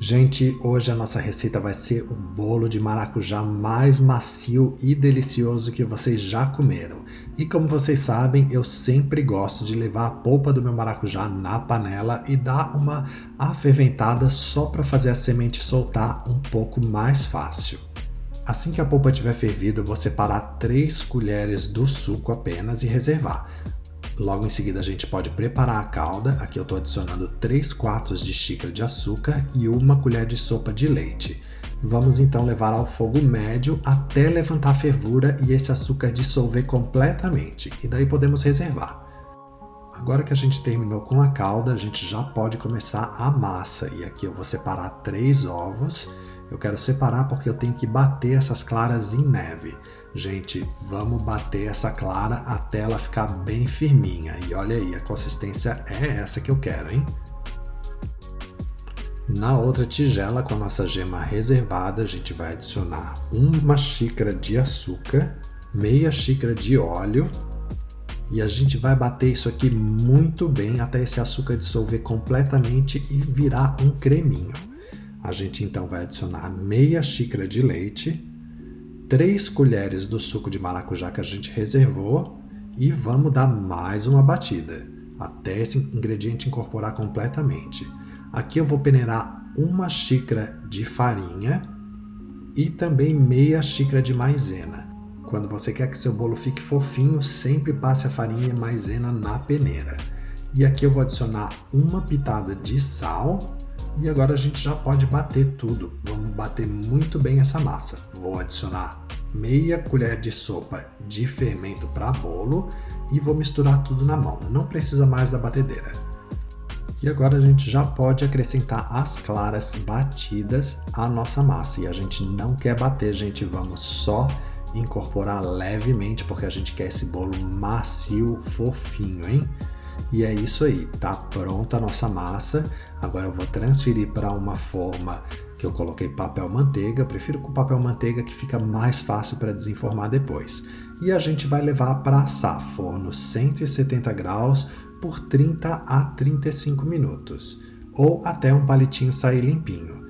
Gente, hoje a nossa receita vai ser o bolo de maracujá mais macio e delicioso que vocês já comeram. E como vocês sabem, eu sempre gosto de levar a polpa do meu maracujá na panela e dar uma aferventada só para fazer a semente soltar um pouco mais fácil. Assim que a polpa estiver fervida, eu vou separar 3 colheres do suco apenas e reservar. Logo em seguida a gente pode preparar a calda. Aqui eu estou adicionando 3/4 de xícara de açúcar e 1 colher de sopa de leite. Vamos então levar ao fogo médio até levantar a fervura e esse açúcar dissolver completamente, e daí podemos reservar. Agora que a gente terminou com a calda, a gente já pode começar a massa. E aqui eu vou separar 3 ovos. Eu quero separar porque eu tenho que bater essas claras em neve. Gente, vamos bater essa clara até ela ficar bem firminha. E olha aí, a consistência é essa que eu quero, hein? Na outra tigela, com a nossa gema reservada, a gente vai adicionar 1 xícara de açúcar, meia xícara de óleo. E a gente vai bater isso aqui muito bem até esse açúcar dissolver completamente e virar um creminho. A gente então vai adicionar meia xícara de leite, 3 colheres do suco de maracujá que a gente reservou e vamos dar mais uma batida, até esse ingrediente incorporar completamente. Aqui eu vou peneirar 1 xícara de farinha e também meia xícara de maisena. Quando você quer que seu bolo fique fofinho, sempre passe a farinha e maisena na peneira. E aqui eu vou adicionar 1 pitada de sal. E agora a gente já pode bater tudo. Vamos bater muito bem essa massa. Vou adicionar meia colher de sopa de fermento para bolo e vou misturar tudo na mão. Não precisa mais da batedeira. E agora a gente já pode acrescentar as claras batidas à nossa massa. E a gente não quer bater, gente. Vamos só incorporar levemente porque a gente quer esse bolo macio, fofinho, hein? E é isso aí, tá pronta a nossa massa. Agora eu vou transferir para uma forma que eu coloquei papel manteiga. Eu prefiro com papel manteiga que fica mais fácil para desenformar depois. E a gente vai levar para assar, forno 170 graus por 30 a 35 minutos. Ou até um palitinho sair limpinho.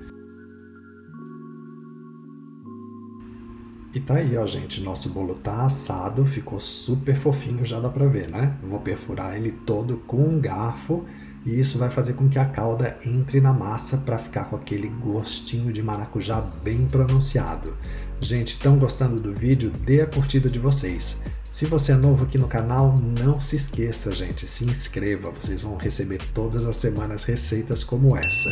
E tá aí, ó, gente, nosso bolo tá assado, ficou super fofinho, já dá pra ver, né? Vou perfurar ele todo com um garfo e isso vai fazer com que a calda entre na massa para ficar com aquele gostinho de maracujá bem pronunciado. Gente, estão gostando do vídeo? Dê a curtida de vocês. Se você é novo aqui no canal, não se esqueça, gente, se inscreva, vocês vão receber todas as semanas receitas como essa.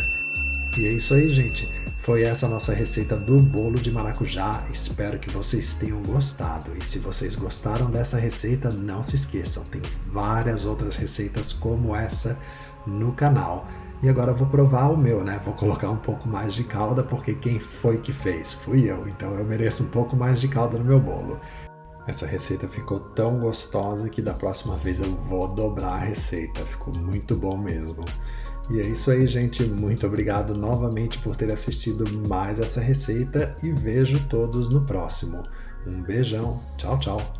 E é isso aí, gente. Foi essa a nossa receita do bolo de maracujá. Espero que vocês tenham gostado. E se vocês gostaram dessa receita, não se esqueçam, tem várias outras receitas como essa no canal. E agora eu vou provar o meu, né? Vou colocar um pouco mais de calda, porque quem foi que fez? Fui eu, então eu mereço um pouco mais de calda no meu bolo. Essa receita ficou tão gostosa que da próxima vez eu vou dobrar a receita. Ficou muito bom mesmo. E é isso aí, gente. Muito obrigado novamente por ter assistido mais essa receita e vejo todos no próximo. Um beijão. Tchau, tchau.